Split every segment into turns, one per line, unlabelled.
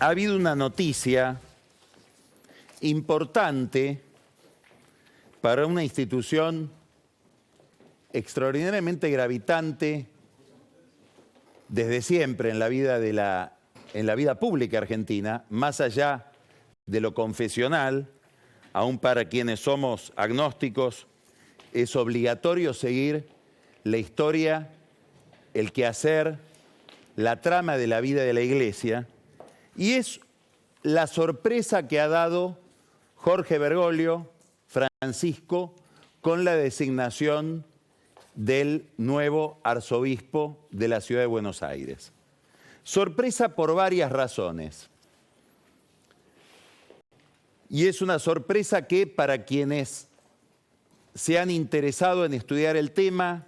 ha habido una noticia importante para una institución extraordinariamente gravitante desde siempre en la vida pública argentina, más allá de lo confesional, aún para quienes somos agnósticos, es obligatorio seguir la historia, el quehacer, la trama de la vida de la Iglesia, y es la sorpresa que ha dado Jorge Bergoglio, Francisco, con la designación del nuevo arzobispo de la ciudad de Buenos Aires. Sorpresa por varias razones. Y es una sorpresa que para quienes se han interesado en estudiar el tema,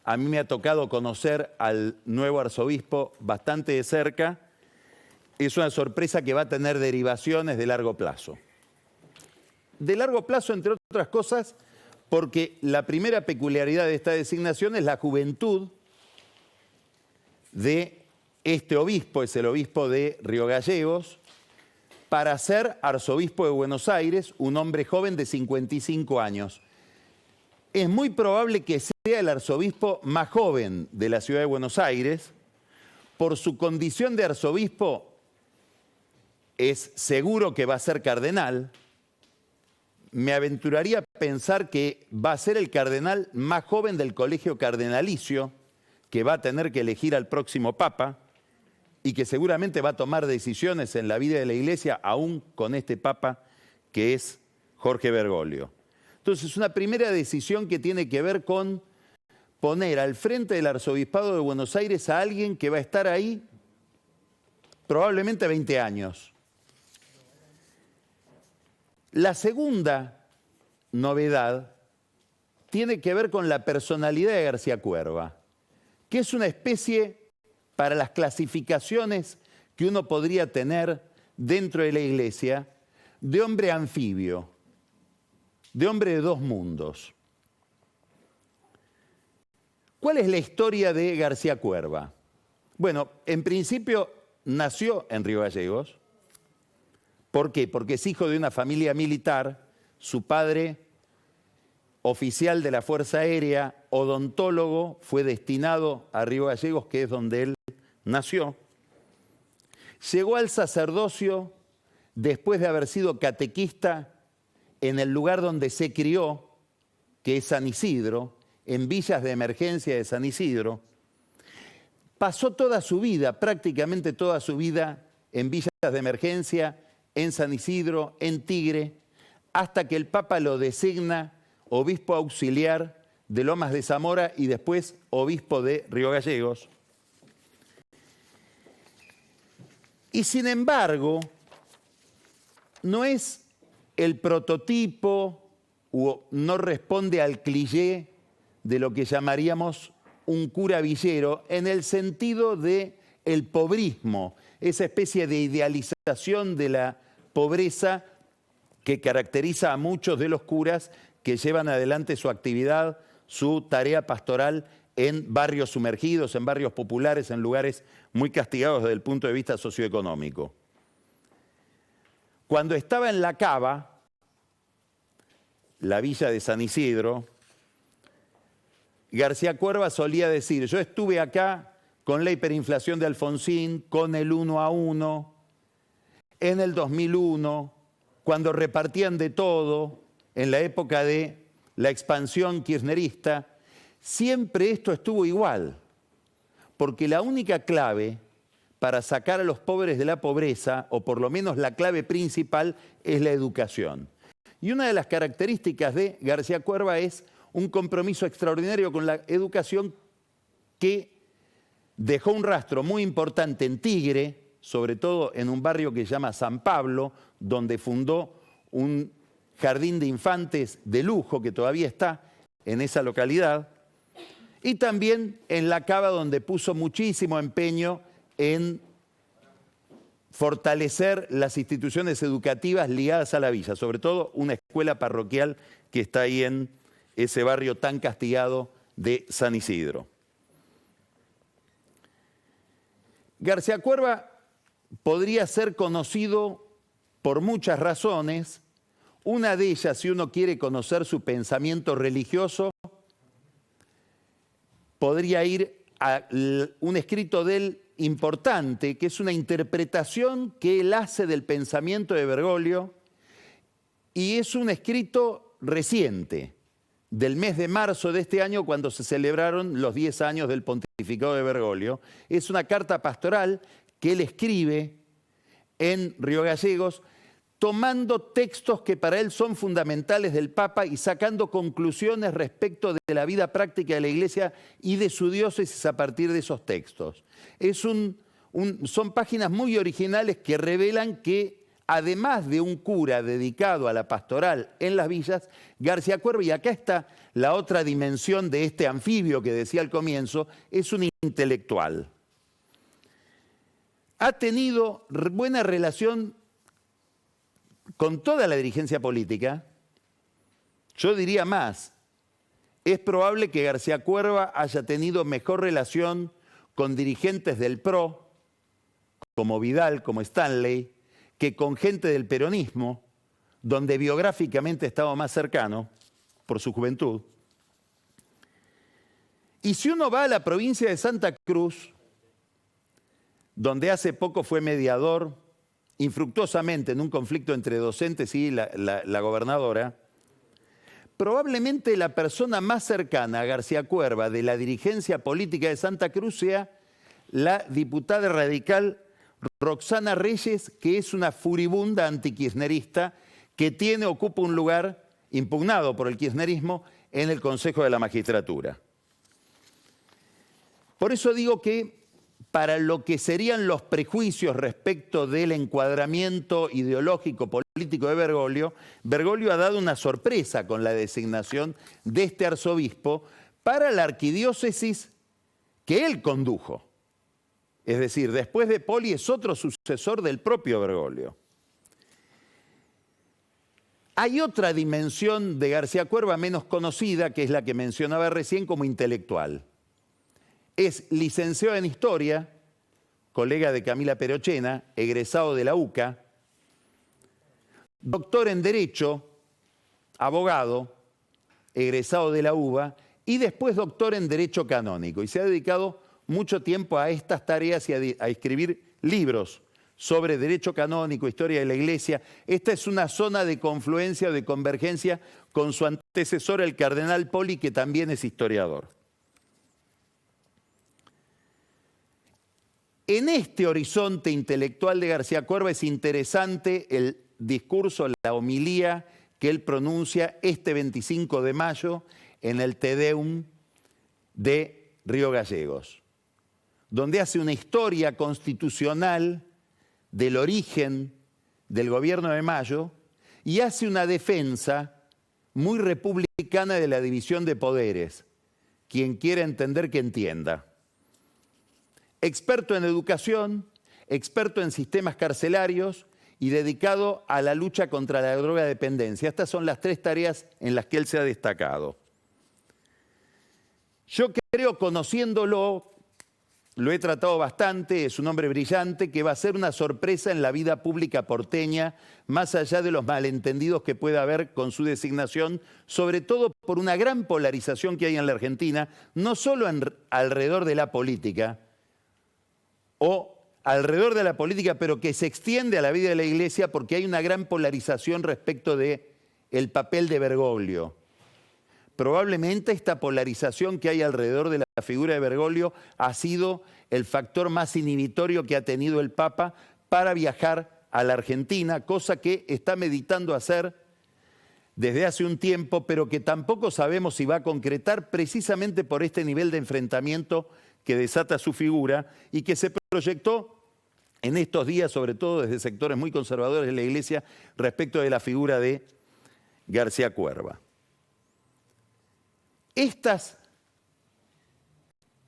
a mí me ha tocado conocer al nuevo arzobispo bastante de cerca, es una sorpresa que va a tener derivaciones de largo plazo. De largo plazo, entre otras cosas, porque la primera peculiaridad de esta designación es la juventud de este obispo, es el obispo de Río Gallegos, para ser arzobispo de Buenos Aires, un hombre joven de 55 años. Es muy probable que sea el arzobispo más joven de la ciudad de Buenos Aires. Por su condición de arzobispo, es seguro que va a ser cardenal. Me aventuraría a pensar que va a ser el cardenal más joven del colegio cardenalicio, que va a tener que elegir al próximo papa y que seguramente va a tomar decisiones en la vida de la Iglesia, aún con este papa que es Jorge Bergoglio. Entonces, una primera decisión que tiene que ver con poner al frente del arzobispado de Buenos Aires a alguien que va a estar ahí probablemente 20 años. La segunda novedad tiene que ver con la personalidad de García Cuerva, que es una especie, para las clasificaciones que uno podría tener dentro de la Iglesia, de hombre anfibio, de hombre de dos mundos. ¿Cuál es la historia de García Cuerva? Bueno, en principio nació en Río Gallegos. ¿Por qué? Porque es hijo de una familia militar, su padre, oficial de la Fuerza Aérea, odontólogo, fue destinado a Río Gallegos, que es donde él nació. Llegó al sacerdocio después de haber sido catequista en el lugar donde se crió, que es San Isidro, en villas de emergencia de San Isidro. Pasó toda su vida, prácticamente toda su vida, en villas de emergencia, en San Isidro, en Tigre, hasta que el Papa lo designa obispo auxiliar de Lomas de Zamora y después obispo de Río Gallegos. Y sin embargo, no es el prototipo o no responde al cliché de lo que llamaríamos un cura villero en el sentido de el pobrismo, esa especie de idealización de la pobreza que caracteriza a muchos de los curas que llevan adelante su actividad, su tarea pastoral en barrios sumergidos, en barrios populares, en lugares muy castigados desde el punto de vista socioeconómico. Cuando estaba en La Cava, la villa de San Isidro, García Cuerva solía decir: yo estuve acá con la hiperinflación de Alfonsín, con el 1 a 1, en el 2001, cuando repartían de todo, en la época de la expansión kirchnerista, siempre esto estuvo igual, porque la única clave para sacar a los pobres de la pobreza, o por lo menos la clave principal, es la educación. Y una de las características de García Cuerva es un compromiso extraordinario con la educación que dejó un rastro muy importante en Tigre, sobre todo en un barrio que se llama San Pablo, donde fundó un jardín de infantes de lujo que todavía está en esa localidad, y también en La Cava, donde puso muchísimo empeño en fortalecer las instituciones educativas ligadas a la villa, sobre todo una escuela parroquial que está ahí en ese barrio tan castigado de San Isidro. García Cuerva podría ser conocido por muchas razones. Una de ellas, si uno quiere conocer su pensamiento religioso, podría ir a un escrito de él importante, que es una interpretación que él hace del pensamiento de Bergoglio, y es un escrito reciente, del mes de marzo de este año, cuando se celebraron los 10 años del pontificado de Bergoglio. Es una carta pastoral que él escribe en Río Gallegos, tomando textos que para él son fundamentales del Papa y sacando conclusiones respecto de la vida práctica de la Iglesia y de su diócesis a partir de esos textos. Son páginas muy originales que revelan que, además de un cura dedicado a la pastoral en las villas, García Cuerva, y acá está la otra dimensión de este anfibio que decía al comienzo, es un intelectual. Ha tenido buena relación con toda la dirigencia política. Yo diría más, es probable que García Cuerva haya tenido mejor relación con dirigentes del PRO, como Vidal, como Stanley, que con gente del peronismo, donde biográficamente estaba más cercano por su juventud. Y si uno va a la provincia de Santa Cruz, donde hace poco fue mediador infructuosamente en un conflicto entre docentes y la gobernadora, probablemente la persona más cercana a García Cuerva de la dirigencia política de Santa Cruz sea la diputada radical Roxana Reyes, que es una furibunda antikirchnerista que ocupa un lugar impugnado por el kirchnerismo en el Consejo de la Magistratura. Por eso digo que para lo que serían los prejuicios respecto del encuadramiento ideológico político de Bergoglio, Bergoglio ha dado una sorpresa con la designación de este arzobispo para la arquidiócesis que él condujo. Es decir, después de Poli es otro sucesor del propio Bergoglio. Hay otra dimensión de García Cuerva menos conocida, que es la que mencionaba recién como intelectual. Es licenciado en Historia, colega de Camila Perochena, egresado de la UCA, doctor en Derecho, abogado, egresado de la UBA, y después doctor en Derecho Canónico. Y se ha dedicado mucho tiempo a estas tareas y a escribir libros sobre Derecho Canónico, Historia de la Iglesia. Esta es una zona de confluencia o de convergencia con su antecesor, el cardenal Poli, que también es historiador. En este horizonte intelectual de García Cuerva es interesante el discurso, la homilía que él pronuncia este 25 de mayo en el Te Deum de Río Gallegos, donde hace una historia constitucional del origen del gobierno de Mayo y hace una defensa muy republicana de la división de poderes. Quien quiera entender, que entienda. Experto en educación, experto en sistemas carcelarios y dedicado a la lucha contra la drogodependencia. Estas son las tres tareas en las que él se ha destacado. Yo creo, conociéndolo, lo he tratado bastante, es un hombre brillante que va a ser una sorpresa en la vida pública porteña, más allá de los malentendidos que pueda haber con su designación, sobre todo por una gran polarización que hay en la Argentina, no solo alrededor de la política, pero que se extiende a la vida de la Iglesia, porque hay una gran polarización respecto del papel de Bergoglio. Probablemente esta polarización que hay alrededor de la figura de Bergoglio ha sido el factor más inhibitorio que ha tenido el Papa para viajar a la Argentina, cosa que está meditando hacer desde hace un tiempo, pero que tampoco sabemos si va a concretar, precisamente por este nivel de enfrentamiento que desata su figura y que se proyectó en estos días, sobre todo desde sectores muy conservadores de la Iglesia, respecto de la figura de García Cuerva. Estas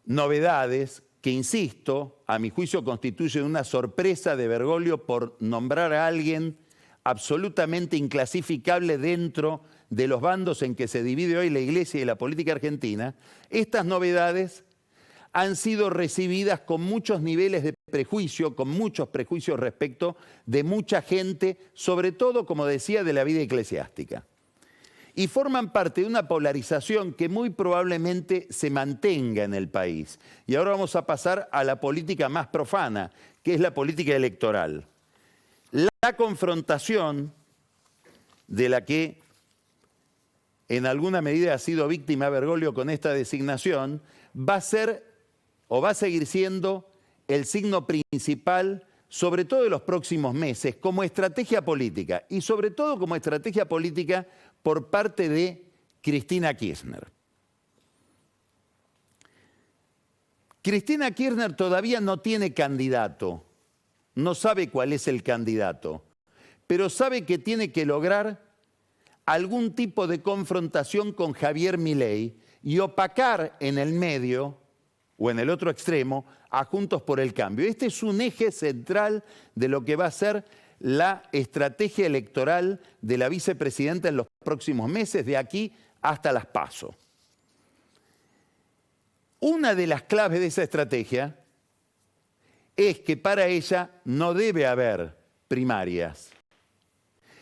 novedades, que insisto, a mi juicio constituyen una sorpresa de Bergoglio por nombrar a alguien absolutamente inclasificable dentro de los bandos en que se divide hoy la Iglesia y la política argentina, estas novedades han sido recibidas con muchos niveles de prejuicio, con muchos prejuicios respecto de mucha gente, sobre todo, como decía, de la vida eclesiástica. Y forman parte de una polarización que muy probablemente se mantenga en el país. Y ahora vamos a pasar a la política más profana, que es la política electoral. La confrontación de la que en alguna medida ha sido víctima Bergoglio con esta designación, va a ser o va a seguir siendo el signo principal, sobre todo en los próximos meses, como estrategia política, y sobre todo como estrategia política por parte de Cristina Kirchner. Cristina Kirchner todavía no tiene candidato, no sabe cuál es el candidato, pero sabe que tiene que lograr algún tipo de confrontación con Javier Milei y opacar en el medio o en el otro extremo a Juntos por el Cambio. Este es un eje central de lo que va a ser la estrategia electoral de la vicepresidenta en los próximos meses, de aquí hasta las PASO. Una de las claves de esa estrategia es que para ella no debe haber primarias.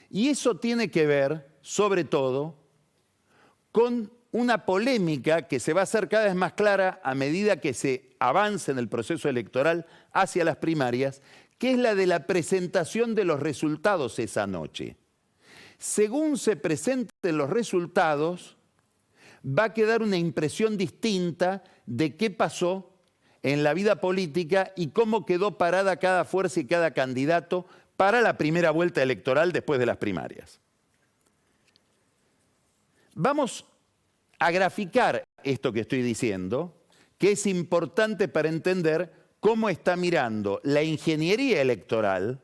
Y eso tiene que ver, sobre todo, con una polémica que se va a hacer cada vez más clara a medida que se avance en el proceso electoral hacia las primarias, que es la de la presentación de los resultados esa noche. Según se presenten los resultados, va a quedar una impresión distinta de qué pasó en la vida política y cómo quedó parada cada fuerza y cada candidato para la primera vuelta electoral después de las primarias. Vamos a graficar esto que estoy diciendo, que es importante para entender cómo está mirando la ingeniería electoral,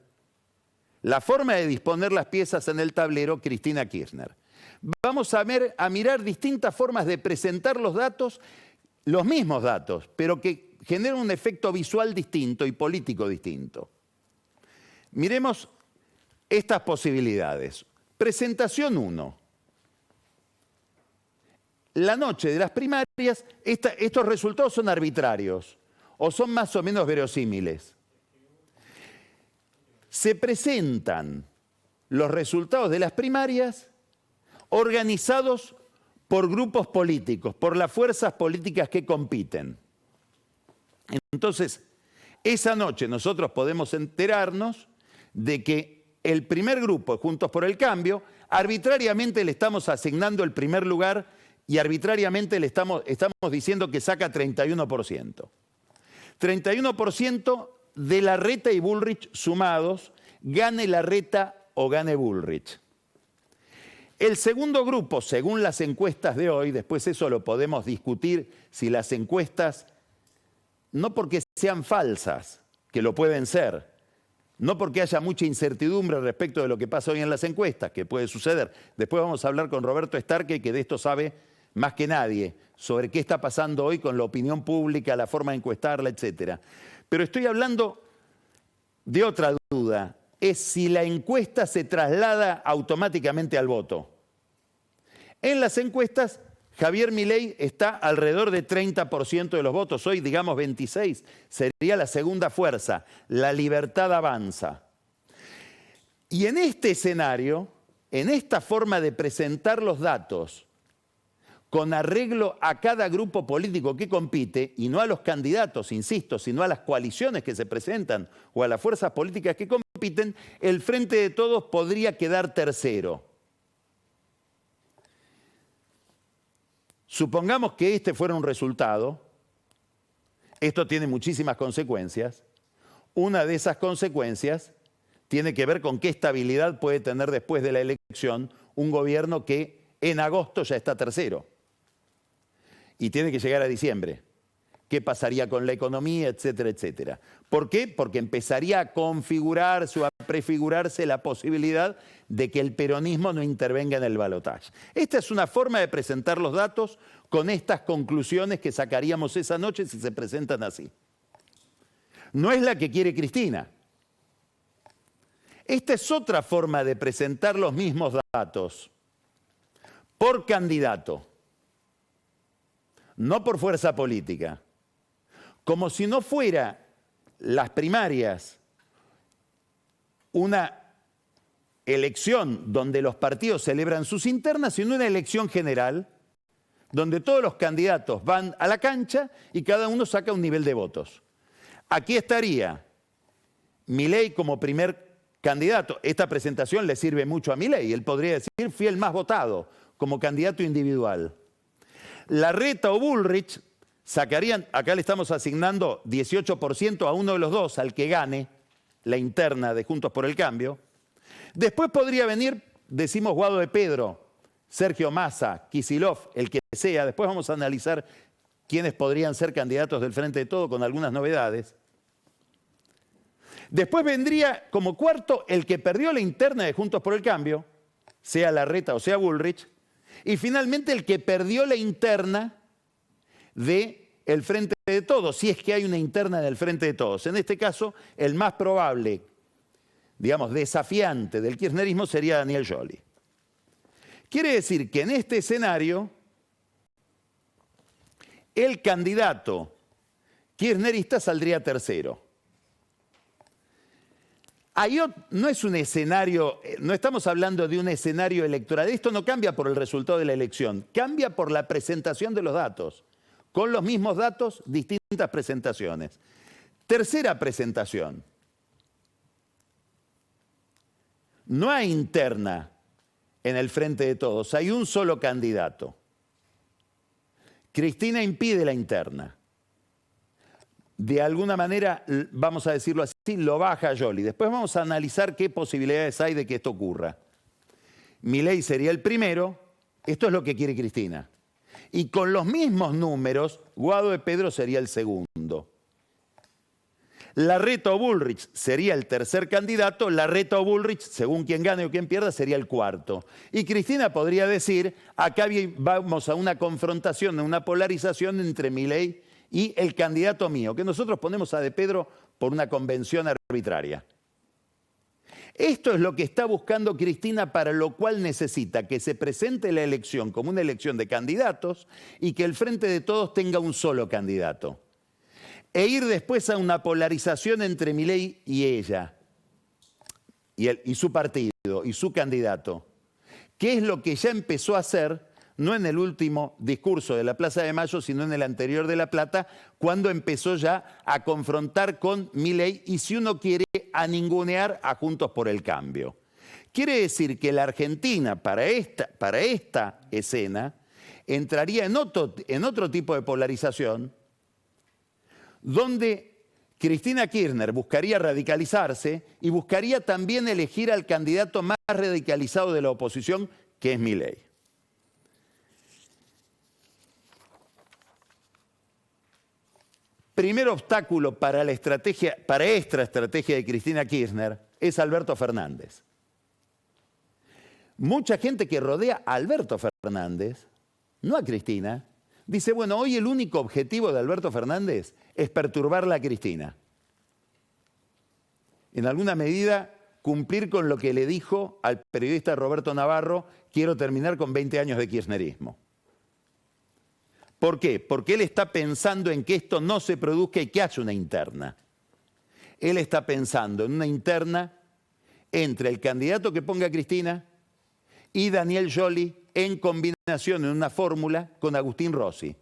la forma de disponer las piezas en el tablero, Cristina Kirchner. Vamos a mirar distintas formas de presentar los datos, los mismos datos, pero que generan un efecto visual distinto y político distinto. Miremos estas posibilidades. Presentación 1. La noche de las primarias, estos resultados son arbitrarios o son más o menos verosímiles. Se presentan los resultados de las primarias organizados por grupos políticos, por las fuerzas políticas que compiten. Entonces, esa noche nosotros podemos enterarnos de que el primer grupo, Juntos por el Cambio, arbitrariamente le estamos asignando el primer lugar y arbitrariamente le estamos diciendo que saca 31%. 31% de Larreta y Bullrich sumados, gane Larreta o gane Bullrich. El segundo grupo, según las encuestas de hoy, después eso lo podemos discutir si las encuestas, no porque sean falsas, que lo pueden ser, no porque haya mucha incertidumbre respecto de lo que pasa hoy en las encuestas, que puede suceder. Después vamos a hablar con Roberto Starke, que de esto sabe más que nadie, sobre qué está pasando hoy con la opinión pública, la forma de encuestarla, etc. Pero estoy hablando de otra duda, es si la encuesta se traslada automáticamente al voto. En las encuestas, Javier Milei está alrededor de 30% de los votos, hoy digamos 26%, sería la segunda fuerza, La Libertad Avanza. Y en este escenario, en esta forma de presentar los datos, con arreglo a cada grupo político que compite, y no a los candidatos, insisto, sino a las coaliciones que se presentan o a las fuerzas políticas que compiten, el Frente de Todos podría quedar tercero. Supongamos que este fuera un resultado, esto tiene muchísimas consecuencias. Una de esas consecuencias tiene que ver con qué estabilidad puede tener después de la elección un gobierno que en agosto ya está tercero y tiene que llegar a diciembre. ¿Qué pasaría con la economía, etcétera, etcétera? ¿Por qué? Porque empezaría a configurarse o a prefigurarse la posibilidad de que el peronismo no intervenga en el balotaje. Esta es una forma de presentar los datos con estas conclusiones que sacaríamos esa noche si se presentan así. No es la que quiere Cristina. Esta es otra forma de presentar los mismos datos por candidato, no por fuerza política. como si no fuera las primarias una elección donde los partidos celebran sus internas, sino una elección general donde todos los candidatos van a la cancha y cada uno saca un nivel de votos. Aquí estaría Milei como primer candidato. Esta presentación le sirve mucho a Milei. Él podría decir, fui el más votado como candidato individual. Larreta o Bullrich sacarían, acá le estamos asignando 18% a uno de los dos, al que gane la interna de Juntos por el Cambio. Después podría venir, decimos, Guado de Pedro, Sergio Massa, Kicillof, el que sea. Después vamos a analizar quiénes podrían ser candidatos del Frente de Todo con algunas novedades. Después vendría como cuarto el que perdió la interna de Juntos por el Cambio, sea Larreta o sea Bullrich. Y finalmente el que perdió la interna del Frente de Todos, si es que hay una interna del Frente de Todos. En este caso, el más probable, digamos, desafiante del kirchnerismo sería Daniel Scioli. Quiere decir que en este escenario, el candidato kirchnerista saldría tercero. No es un escenario, no estamos hablando de un escenario electoral. Esto no cambia por el resultado de la elección, cambia por la presentación de los datos. Con los mismos datos, distintas presentaciones. Tercera presentación. No hay interna en el Frente de Todos, hay un solo candidato. Cristina impide la interna. De alguna manera, vamos a decirlo así, lo baja a Scioli. Después vamos a analizar qué posibilidades hay de que esto ocurra. Milei sería el primero, esto es lo que quiere Cristina. Y con los mismos números, Guado de Pedro sería el segundo. Larreta o Bullrich sería el tercer candidato, Larreta o Bullrich, según quien gane o quien pierda, sería el cuarto. Y Cristina podría decir, acá vamos a una confrontación, a una polarización entre Milei y el candidato mío, que nosotros ponemos a De Pedro por una convención arbitraria. Esto es lo que está buscando Cristina, para lo cual necesita que se presente la elección como una elección de candidatos y que el Frente de Todos tenga un solo candidato. E ir después a una polarización entre Milei y ella, y su partido, y su candidato, que es lo que ya empezó a hacer, no en el último discurso de la Plaza de Mayo, sino en el anterior de La Plata, cuando empezó ya a confrontar con Milei y, si uno quiere, a ningunear a Juntos por el Cambio. Quiere decir que la Argentina, para esta escena, entraría en otro tipo de polarización, donde Cristina Kirchner buscaría radicalizarse y buscaría también elegir al candidato más radicalizado de la oposición, que es Milei. Primer obstáculo para esta estrategia de Cristina Kirchner es Alberto Fernández. Mucha gente que rodea a Alberto Fernández, no a Cristina, dice, bueno, hoy el único objetivo de Alberto Fernández es perturbarla a Cristina. En alguna medida, cumplir con lo que le dijo al periodista Roberto Navarro, quiero terminar con 20 años de kirchnerismo. ¿Por qué? Porque él está pensando en que esto no se produzca y que haya una interna. Él está pensando en una interna entre el candidato que ponga a Cristina y Daniel Scioli, en combinación, en una fórmula, con Agustín Rossi.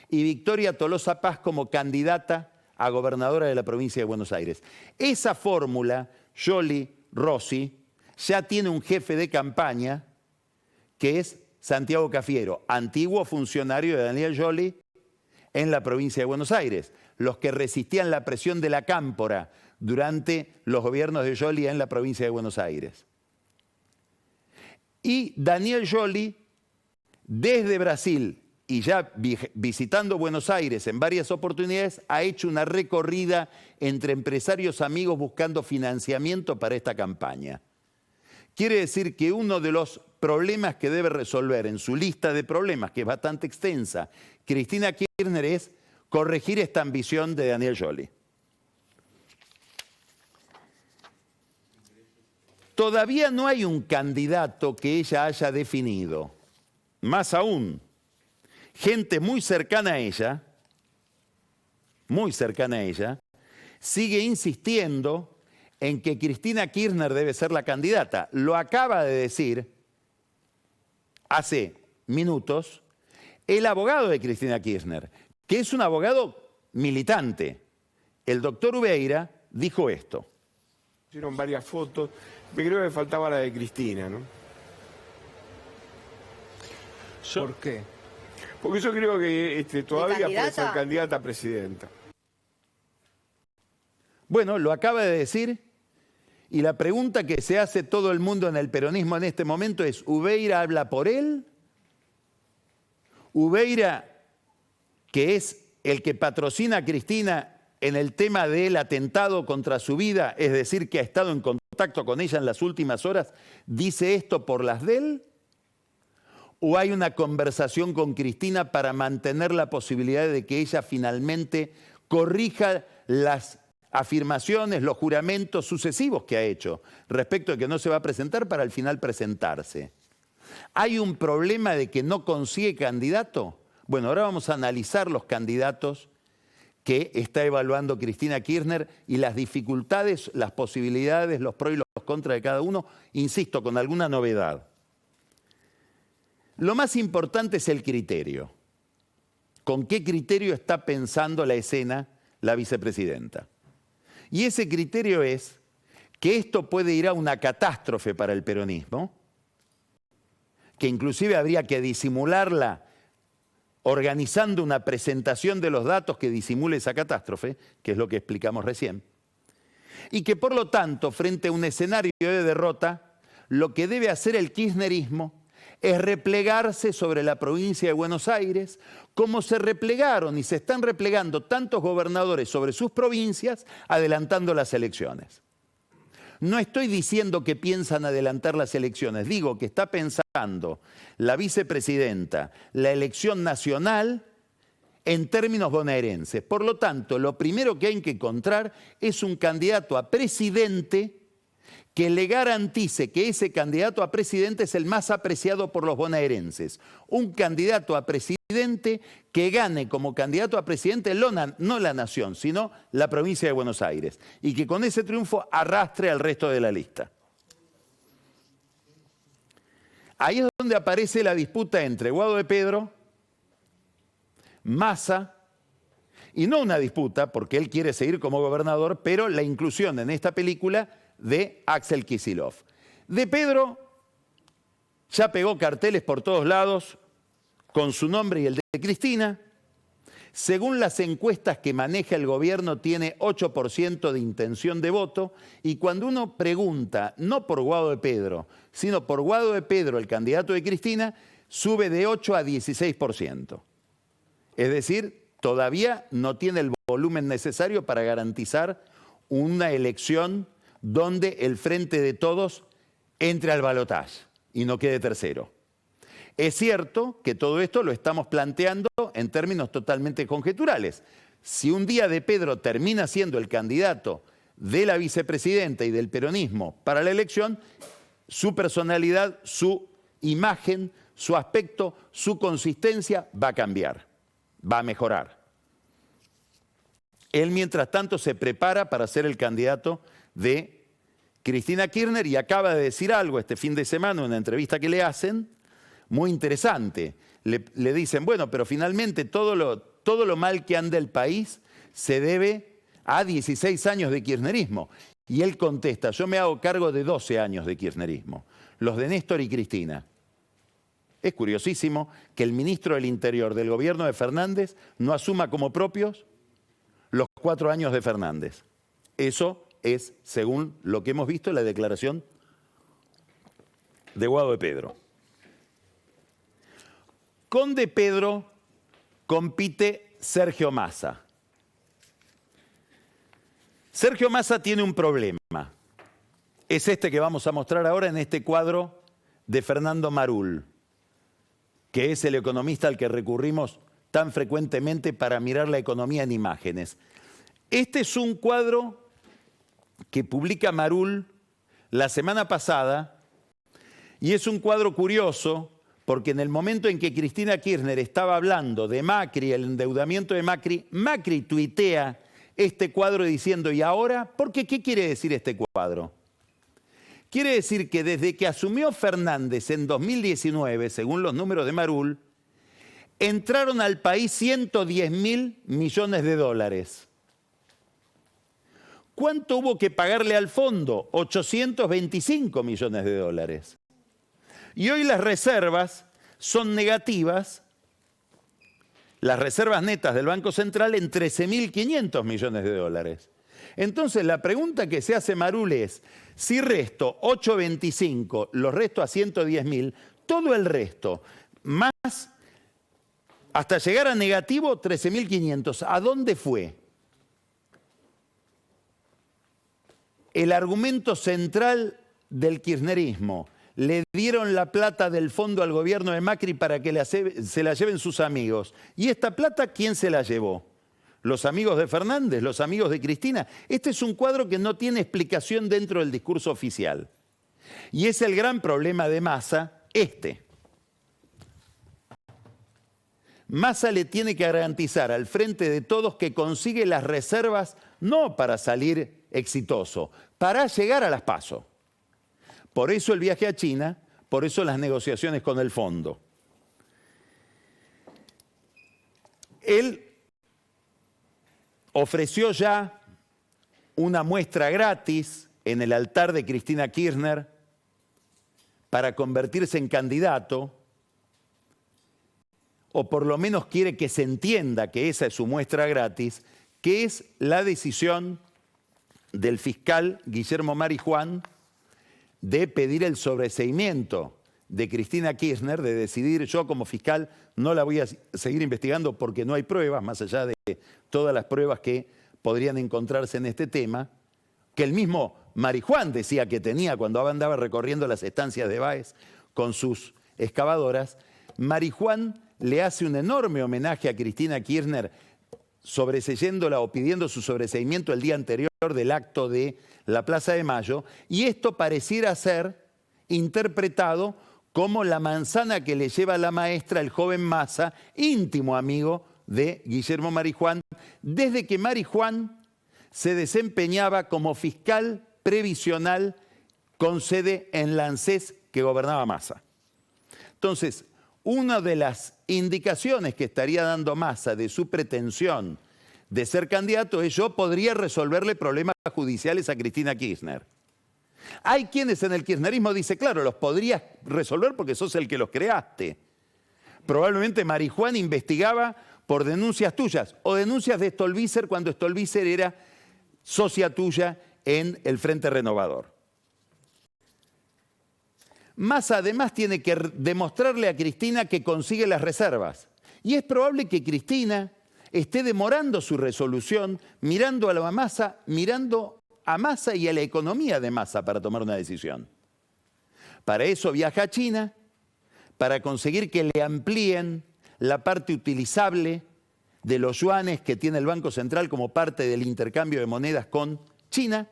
Y Victoria Tolosa Paz como candidata a gobernadora de la provincia de Buenos Aires. Esa fórmula, Scioli-Rossi, ya tiene un jefe de campaña que es Santiago Cafiero, antiguo funcionario de Daniel Scioli en la provincia de Buenos Aires. Los que resistían la presión de la Cámpora durante los gobiernos de Scioli en la provincia de Buenos Aires. Y Daniel Scioli, desde Brasil y ya visitando Buenos Aires en varias oportunidades, ha hecho una recorrida entre empresarios amigos buscando financiamiento para esta campaña. Quiere decir que uno de los problemas que debe resolver en su lista de problemas, que es bastante extensa, Cristina Kirchner, es corregir esta ambición de Daniel Scioli. Todavía no hay un candidato que ella haya definido. Más aún, gente muy cercana a ella muy cercana a ella, sigue insistiendo en que Cristina Kirchner debe ser la candidata. Lo acaba de decir hace minutos el abogado de Cristina Kirchner, que es un abogado militante. El doctor Ubeira dijo esto.
Hicieron varias fotos, me creo que faltaba la de Cristina, ¿no?
¿Por qué?
Porque yo creo que todavía puede ser
candidata?
candidata a presidenta.
Bueno, lo acaba de decir y la pregunta que se hace todo el mundo en el peronismo en este momento es, ¿Ubeira habla por él? ¿Ubeira, que es el que patrocina a Cristina en el tema del atentado contra su vida, es decir, que ha estado en contacto con ella en las últimas horas, dice esto por las de él? ¿O hay una conversación con Cristina para mantener la posibilidad de que ella finalmente corrija las afirmaciones, los juramentos sucesivos que ha hecho respecto de que no se va a presentar para al final presentarse? ¿Hay un problema de que no consigue candidato? Bueno, ahora vamos a analizar los candidatos que está evaluando Cristina Kirchner y las dificultades, las posibilidades, los pros y los contras de cada uno, insisto, con alguna novedad. Lo más importante es el criterio. ¿Con qué criterio está pensando la escena la vicepresidenta? Y ese criterio es que esto puede ir a una catástrofe para el peronismo, que inclusive habría que disimularla organizando una presentación de los datos que disimule esa catástrofe, que es lo que explicamos recién, y que por lo tanto, frente a un escenario de derrota, lo que debe hacer el kirchnerismo es replegarse sobre la provincia de Buenos Aires, como se replegaron y se están replegando tantos gobernadores sobre sus provincias, adelantando las elecciones. No estoy diciendo que piensan adelantar las elecciones, digo que está pensando la vicepresidenta la elección nacional en términos bonaerenses. Por lo tanto, lo primero que hay que encontrar es un candidato a presidente que le garantice que ese candidato a presidente es el más apreciado por los bonaerenses. Un candidato a presidente que gane como candidato a presidente no la nación, sino la provincia de Buenos Aires. Y que con ese triunfo arrastre al resto de la lista. Ahí es donde aparece la disputa entre Guado de Pedro, Massa, y no una disputa, porque él quiere seguir como gobernador, pero la inclusión en esta película de Axel Kicillof. De Pedro ya pegó carteles por todos lados con su nombre y el de Cristina. Según las encuestas que maneja el gobierno, tiene 8% de intención de voto. Y cuando uno pregunta, no por Guado de Pedro, sino por Guado de Pedro, el candidato de Cristina, sube de 8 a 16%. Es decir, todavía no tiene el volumen necesario para garantizar una elección donde el Frente de Todos entre al balotaje y no quede tercero. Es cierto que todo esto lo estamos planteando en términos totalmente conjeturales. Si un día de Pedro termina siendo el candidato de la vicepresidenta y del peronismo para la elección, su personalidad, su imagen, su aspecto, su consistencia va a cambiar, va a mejorar. Él, mientras tanto, se prepara para ser el candidato de Cristina Kirchner y acaba de decir algo este fin de semana en una entrevista que le hacen, muy interesante. Le dicen, bueno, pero finalmente todo lo mal que anda el país se debe a 16 años de kirchnerismo. Y él contesta, yo me hago cargo de 12 años de kirchnerismo, los de Néstor y Cristina. Es curiosísimo que el ministro del Interior del gobierno de Fernández no asuma como propios los 4 años de Fernández. Eso es, según lo que hemos visto, la declaración de Guado de Pedro. Con de Pedro compite Sergio Massa. Sergio Massa tiene un problema. Es este que vamos a mostrar ahora en este cuadro de Fernando Marul, que es el economista al que recurrimos tan frecuentemente para mirar la economía en imágenes. Este es un cuadro que publica Marul la semana pasada y es un cuadro curioso porque en el momento en que Cristina Kirchner estaba hablando de Macri, el endeudamiento de Macri, Macri tuitea este cuadro diciendo, ¿y ahora? Porque ¿qué quiere decir este cuadro? Quiere decir que desde que asumió Fernández en 2019, según los números de Marul, entraron al país 110.000 millones de dólares. ¿Cuánto hubo que pagarle al fondo? 825 millones de dólares. Y hoy las reservas son negativas, las reservas netas del Banco Central en 13.500 millones de dólares. Entonces la pregunta que se hace Marul es, si resto 825, los resto a 110.000, todo el resto, más hasta llegar a negativo 13.500, ¿a dónde fue? El argumento central del kirchnerismo, le dieron la plata del fondo al gobierno de Macri para que se la lleven sus amigos. ¿Y esta plata quién se la llevó? ¿Los amigos de Fernández? ¿Los amigos de Cristina? Este es un cuadro que no tiene explicación dentro del discurso oficial. Y es el gran problema de Massa, este. Massa le tiene que garantizar al frente de todos que consigue las reservas no para salir exitoso, para llegar a las PASO. Por eso el viaje a China, por eso las negociaciones con el fondo. Él ofreció ya una muestra gratis en el altar de Cristina Kirchner para convertirse en candidato, o por lo menos quiere que se entienda que esa es su muestra gratis, que es la decisión del fiscal Guillermo Marijuán de pedir el sobreseimiento de Cristina Kirchner, de decidir yo como fiscal no la voy a seguir investigando porque no hay pruebas, más allá de todas las pruebas que podrían encontrarse en este tema, que el mismo Marijuán decía que tenía cuando andaba recorriendo las estancias de Báez con sus excavadoras. Marijuán le hace un enorme homenaje a Cristina Kirchner sobreseyéndola o pidiendo su sobreseimiento el día anterior del acto de la Plaza de Mayo, y esto pareciera ser interpretado como la manzana que le lleva a la maestra el joven Massa, íntimo amigo de Guillermo Marijuán, desde que Marijuán se desempeñaba como fiscal previsional con sede en la ANSES que gobernaba Massa. Entonces, una de las indicaciones que estaría dando Massa de su pretensión de ser candidato es: yo podría resolverle problemas judiciales a Cristina Kirchner. Hay quienes en el kirchnerismo dicen, claro, los podrías resolver porque sos el que los creaste. Probablemente Marijuán investigaba por denuncias tuyas o denuncias de Stolbizer cuando Stolbizer era socia tuya en el Frente Renovador. Massa además tiene que demostrarle a Cristina que consigue las reservas. Y es probable que Cristina esté demorando su resolución, mirando a Massa y a la economía de Massa para tomar una decisión. Para eso viaja a China, para conseguir que le amplíen la parte utilizable de los yuanes que tiene el Banco Central como parte del intercambio de monedas con China,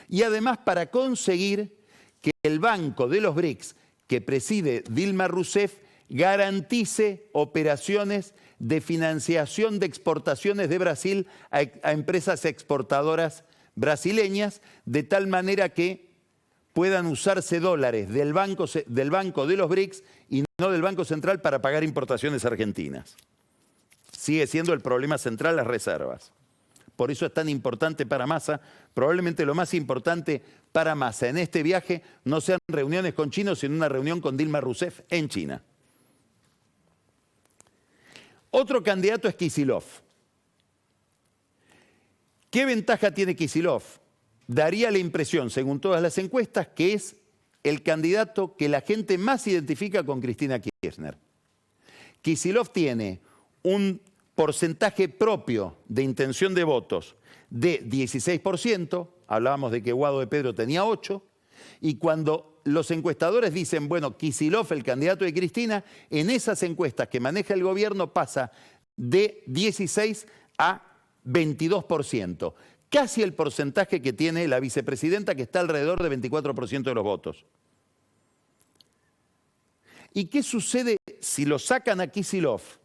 y además para conseguir que el Banco de los BRICS, que preside Dilma Rousseff, garantice operaciones de financiación de exportaciones de Brasil a empresas exportadoras brasileñas, de tal manera que puedan usarse dólares del banco de los BRICS y no del Banco Central para pagar importaciones argentinas. Sigue siendo el problema central las reservas. Por eso es tan importante para Massa. Probablemente lo más importante para Massa en este viaje no sean reuniones con chinos, sino una reunión con Dilma Rousseff en China. Otro candidato es Kicillof. ¿Qué ventaja tiene Kicillof? Daría la impresión, según todas las encuestas, que es el candidato que la gente más identifica con Cristina Kirchner. Kicillof tiene un porcentaje propio de intención de votos de 16%, hablábamos de que Guado de Pedro tenía 8%, y cuando los encuestadores dicen, bueno, Kicillof, el candidato de Cristina, en esas encuestas que maneja el gobierno pasa de 16 a 22%, casi el porcentaje que tiene la vicepresidenta, que está alrededor de 24% de los votos. ¿Y qué sucede si lo sacan a Kicillof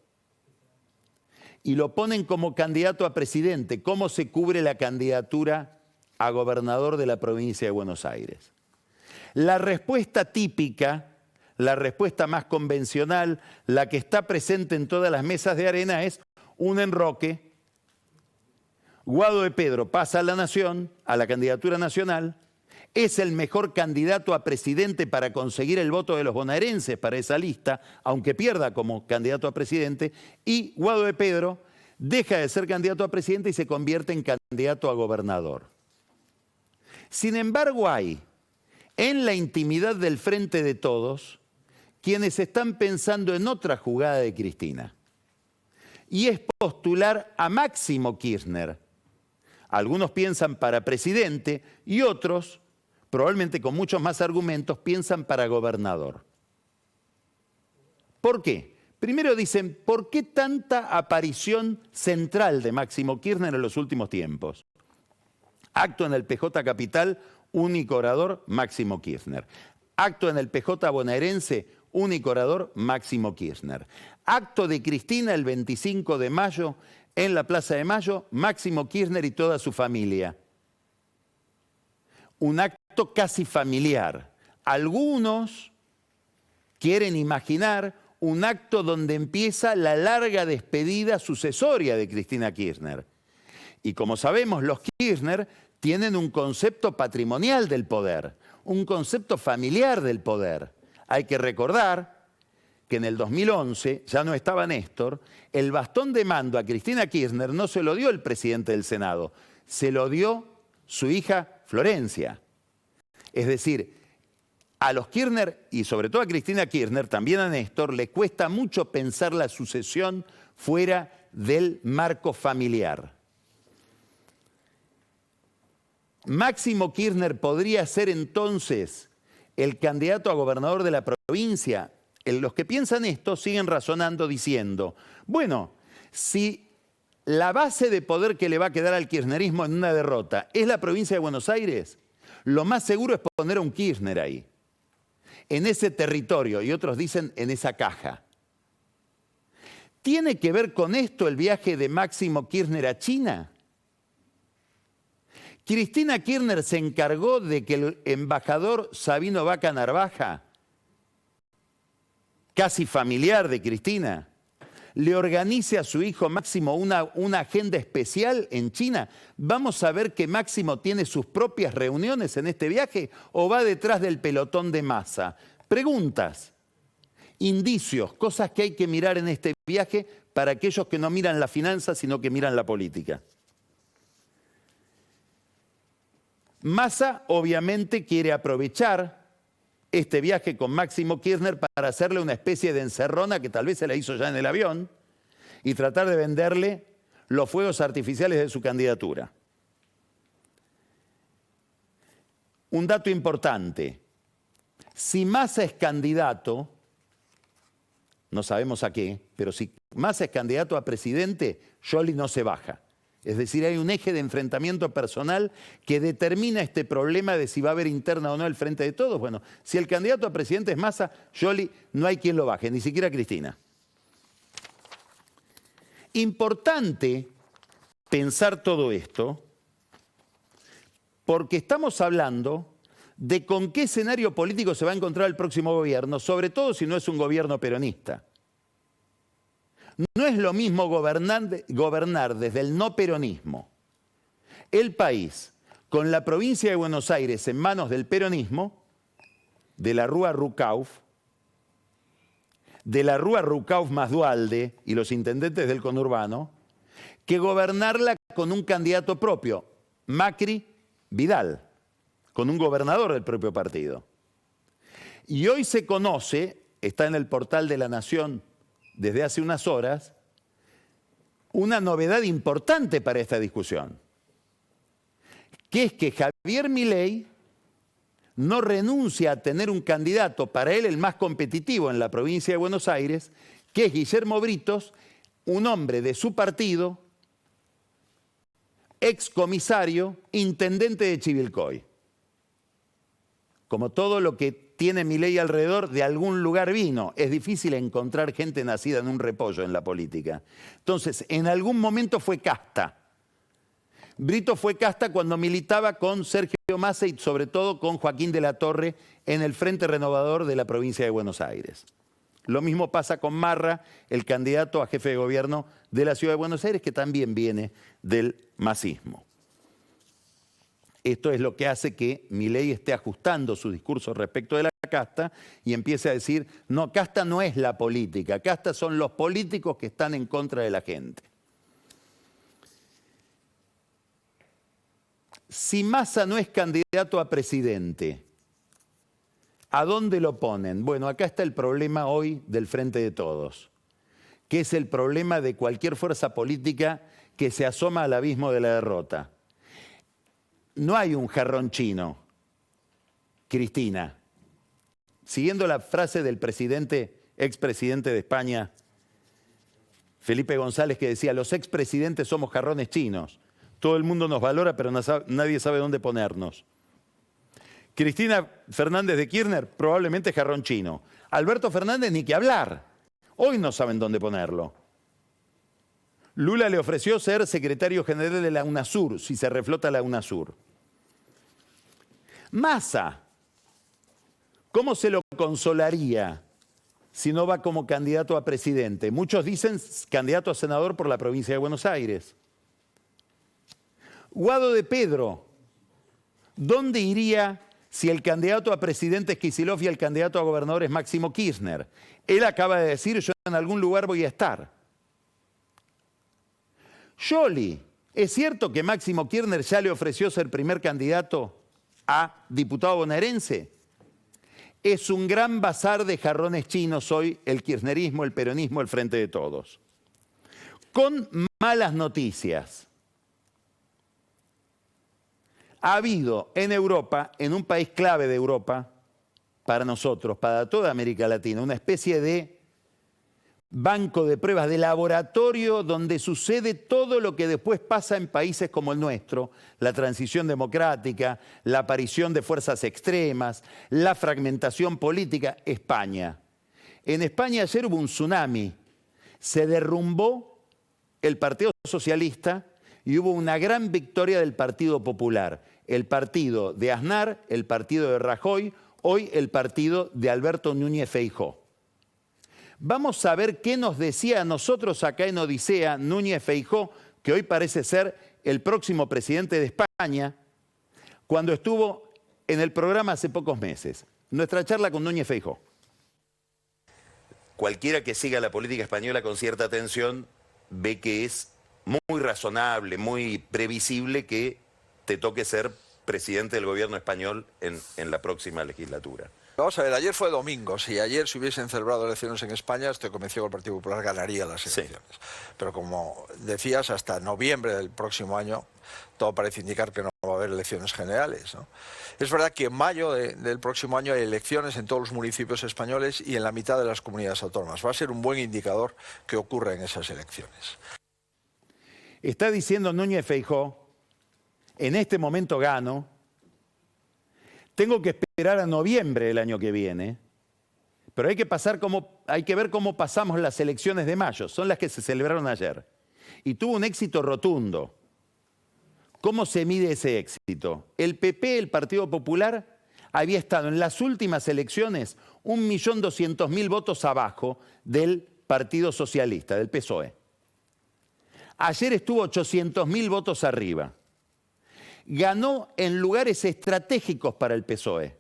y lo ponen como candidato a presidente? ¿Cómo se cubre la candidatura a gobernador de la provincia de Buenos Aires? La respuesta típica, la respuesta más convencional, la que está presente en todas las mesas de arena es un enroque. Guado de Pedro pasa a la Nación, a la candidatura nacional, es el mejor candidato a presidente para conseguir el voto de los bonaerenses para esa lista, aunque pierda como candidato a presidente, y Guado de Pedro deja de ser candidato a presidente y se convierte en candidato a gobernador. Sin embargo, hay en la intimidad del Frente de Todos quienes están pensando en otra jugada de Cristina, y es postular a Máximo Kirchner. Algunos piensan para presidente y otros, probablemente con muchos más argumentos, piensan para gobernador. ¿Por qué? Primero dicen, ¿por qué tanta aparición central de Máximo Kirchner en los últimos tiempos? Acto en el PJ Capital, único orador, Máximo Kirchner. Acto en el PJ bonaerense, único orador, Máximo Kirchner. Acto de Cristina el 25 de mayo en la Plaza de Mayo, Máximo Kirchner y toda su familia. Un acto casi familiar. Algunos quieren imaginar un acto donde empieza la larga despedida sucesoria de Cristina Kirchner. Y como sabemos, los Kirchner tienen un concepto patrimonial del poder, un concepto familiar del poder. Hay que recordar que en el 2011, ya no estaba Néstor, el bastón de mando a Cristina Kirchner no se lo dio el presidente del Senado, se lo dio su hija Florencia. Es decir, a los Kirchner y sobre todo a Cristina Kirchner, también a Néstor, le cuesta mucho pensar la sucesión fuera del marco familiar. Máximo Kirchner podría ser entonces el candidato a gobernador de la provincia. Los que piensan esto siguen razonando diciendo, bueno, si la base de poder que le va a quedar al kirchnerismo en una derrota es la provincia de Buenos Aires, lo más seguro es poner a un Kirchner ahí, en ese territorio, y otros dicen en esa caja. ¿Tiene que ver con esto el viaje de Máximo Kirchner a China? Cristina Kirchner se encargó de que el embajador Sabino Vaca Narvaja, casi familiar de Cristina, le organice a su hijo Máximo una agenda especial en China. ¿Vamos a ver que Máximo tiene sus propias reuniones en este viaje o va detrás del pelotón de Massa? Preguntas, indicios, cosas que hay que mirar en este viaje para aquellos que no miran la finanza, sino que miran la política. Massa obviamente quiere aprovechar este viaje con Máximo Kirchner para hacerle una especie de encerrona que tal vez se la hizo ya en el avión y tratar de venderle los fuegos artificiales de su candidatura. Un dato importante, si Massa es candidato, no sabemos a qué, pero si Massa es candidato a presidente, Scioli no se baja. Es decir, hay un eje de enfrentamiento personal que determina este problema de si va a haber interna o no el Frente de Todos. Bueno, si el candidato a presidente es Massa, Scioli no hay quien lo baje, ni siquiera Cristina. Importante pensar todo esto porque estamos hablando de con qué escenario político se va a encontrar el próximo gobierno, sobre todo si no es un gobierno peronista. No es lo mismo gobernar desde el no peronismo el país con la provincia de Buenos Aires en manos del peronismo, de la Rúa Rucauf más Duhalde y los intendentes del conurbano, que gobernarla con un candidato propio, Macri Vidal, con un gobernador del propio partido. Y hoy se conoce, está en el portal de La Nación desde hace unas horas, una novedad importante para esta discusión, que es que Javier Milei no renuncia a tener un candidato, para él el más competitivo en la provincia de Buenos Aires, que es Guillermo Britos, un hombre de su partido, excomisario, intendente de Chivilcoy. Como todo lo que tiene Milei alrededor de algún lugar vino. Es difícil encontrar gente nacida en un repollo en la política. Entonces, en algún momento fue casta. Brito fue casta cuando militaba con Sergio Massa y sobre todo con Joaquín de la Torre en el Frente Renovador de la provincia de Buenos Aires. Lo mismo pasa con Marra, el candidato a jefe de gobierno de la ciudad de Buenos Aires, que también viene del masismo. Esto es lo que hace que Milei esté ajustando su discurso respecto de la casta y empiece a decir, no, casta no es la política, casta son los políticos que están en contra de la gente. Si Massa no es candidato a presidente, ¿a dónde lo ponen? Bueno, acá está el problema hoy del Frente de Todos, que es el problema de cualquier fuerza política que se asoma al abismo de la derrota. No hay un jarrón chino, Cristina. Siguiendo la frase del expresidente de España, Felipe González, que decía, los expresidentes somos jarrones chinos. Todo el mundo nos valora, pero nadie sabe dónde ponernos. Cristina Fernández de Kirchner, probablemente jarrón chino. Alberto Fernández, ni que hablar. Hoy no saben dónde ponerlo. Lula le ofreció ser secretario general de la UNASUR, si se reflota la UNASUR. Massa, ¿cómo se lo consolaría si no va como candidato a presidente? Muchos dicen candidato a senador por la provincia de Buenos Aires. Guado de Pedro, ¿dónde iría si el candidato a presidente es Kicillof y el candidato a gobernador es Máximo Kirchner? Él acaba de decir, yo en algún lugar voy a estar. Scioli, ¿es cierto que Máximo Kirchner ya le ofreció ser primer candidato a diputado bonaerense? Es un gran bazar de jarrones chinos hoy el kirchnerismo, el peronismo, el Frente de Todos. Con malas noticias. Ha habido en Europa, en un país clave de Europa, para nosotros, para toda América Latina, una especie de banco de pruebas, de laboratorio donde sucede todo lo que después pasa en países como el nuestro, la transición democrática, la aparición de fuerzas extremas, la fragmentación política, España. En España ayer hubo un tsunami, se derrumbó el Partido Socialista y hubo una gran victoria del Partido Popular. El partido de Aznar, el partido de Rajoy, hoy el partido de Alberto Núñez Feijóo. Vamos a ver qué nos decía a nosotros acá en Odisea Núñez Feijóo, que hoy parece ser el próximo presidente de España, cuando estuvo en el programa hace pocos meses. Nuestra charla con Núñez Feijóo. Cualquiera que siga la política española con cierta atención ve que es muy razonable, muy previsible que te toque ser presidente del gobierno español en la próxima legislatura.
Vamos a ver, ayer fue domingo. Si ayer se hubiesen celebrado elecciones en España, estoy convencido que el Partido Popular ganaría las elecciones. Sí. Pero como decías, hasta noviembre del próximo año, todo parece indicar que no va a haber elecciones generales, ¿no? Es verdad que en mayo del próximo año hay elecciones en todos los municipios españoles y en la mitad de las comunidades autónomas. Va a ser un buen indicador que ocurra en esas elecciones.
Está diciendo Núñez Feijóo, en este momento gano, tengo que esperar a noviembre del año que viene, pero hay que ver cómo pasamos las elecciones de mayo, son las que se celebraron ayer. Y tuvo un éxito rotundo. ¿Cómo se mide ese éxito? El PP, el Partido Popular, había estado en las últimas elecciones 1.200.000 votos abajo del Partido Socialista, del PSOE. Ayer estuvo 800.000 votos arriba. Ganó en lugares estratégicos para el PSOE.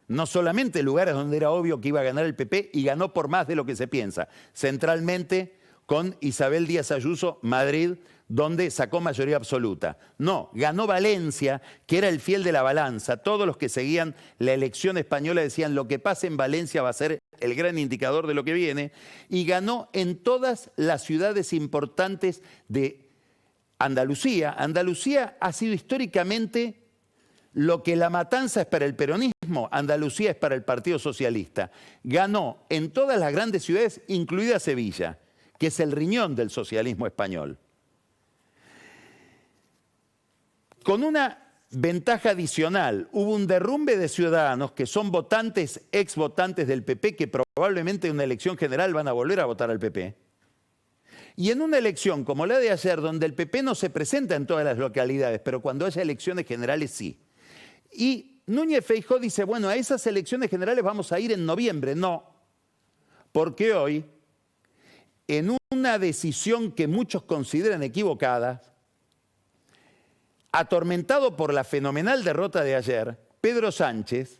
No solamente lugares donde era obvio que iba a ganar el PP, y ganó por más de lo que se piensa. Centralmente con Isabel Díaz Ayuso, Madrid, donde sacó mayoría absoluta. No, ganó Valencia, que era el fiel de la balanza. Todos los que seguían la elección española decían lo que pase en Valencia va a ser el gran indicador de lo que viene. Y ganó en todas las ciudades importantes de Andalucía. Andalucía ha sido históricamente lo que La Matanza es para el peronismo, Andalucía es para el Partido Socialista. Ganó en todas las grandes ciudades, incluida Sevilla, que es el riñón del socialismo español. Con una Ventaja adicional, hubo un derrumbe de ciudadanos que son votantes, ex votantes del PP, que probablemente en una elección general van a volver a votar al PP. Y en una elección como la de ayer, donde el PP no se presenta en todas las localidades, pero cuando haya elecciones generales sí. Y Núñez Feijóo dice, bueno, a esas elecciones generales vamos a ir en noviembre. No, porque hoy, en una decisión que muchos consideran equivocada, atormentado por la fenomenal derrota de ayer, Pedro Sánchez,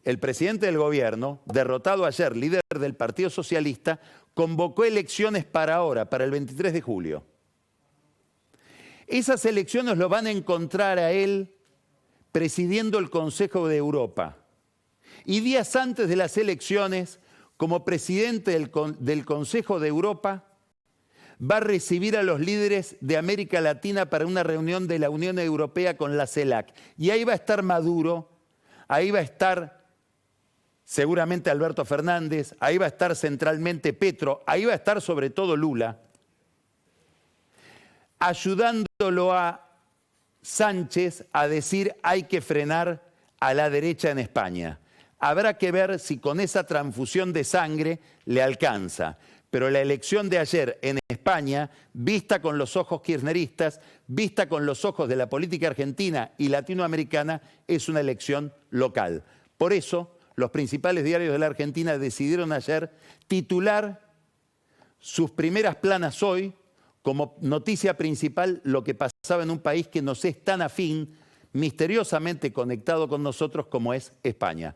el presidente del gobierno, derrotado ayer, líder del Partido Socialista, convocó elecciones para ahora, para el 23 de julio. Esas elecciones lo van a encontrar a él presidiendo el Consejo de Europa. Y días antes de las elecciones, como presidente del Consejo de Europa, va a recibir a los líderes de América Latina para una reunión de la Unión Europea con la CELAC. Y ahí va a estar Maduro, ahí va a estar seguramente Alberto Fernández, ahí va a estar centralmente Petro, ahí va a estar sobre todo Lula, ayudándolo a Sánchez a decir hay que frenar a la derecha en España. Habrá que ver si con esa transfusión de sangre le alcanza. Pero la elección de ayer en España, vista con los ojos kirchneristas, vista con los ojos de la política argentina y latinoamericana, es una elección local. Por eso, los principales diarios de la Argentina decidieron ayer titular sus primeras planas hoy como noticia principal lo que pasaba en un país que nos es tan afín, misteriosamente conectado con nosotros como es España.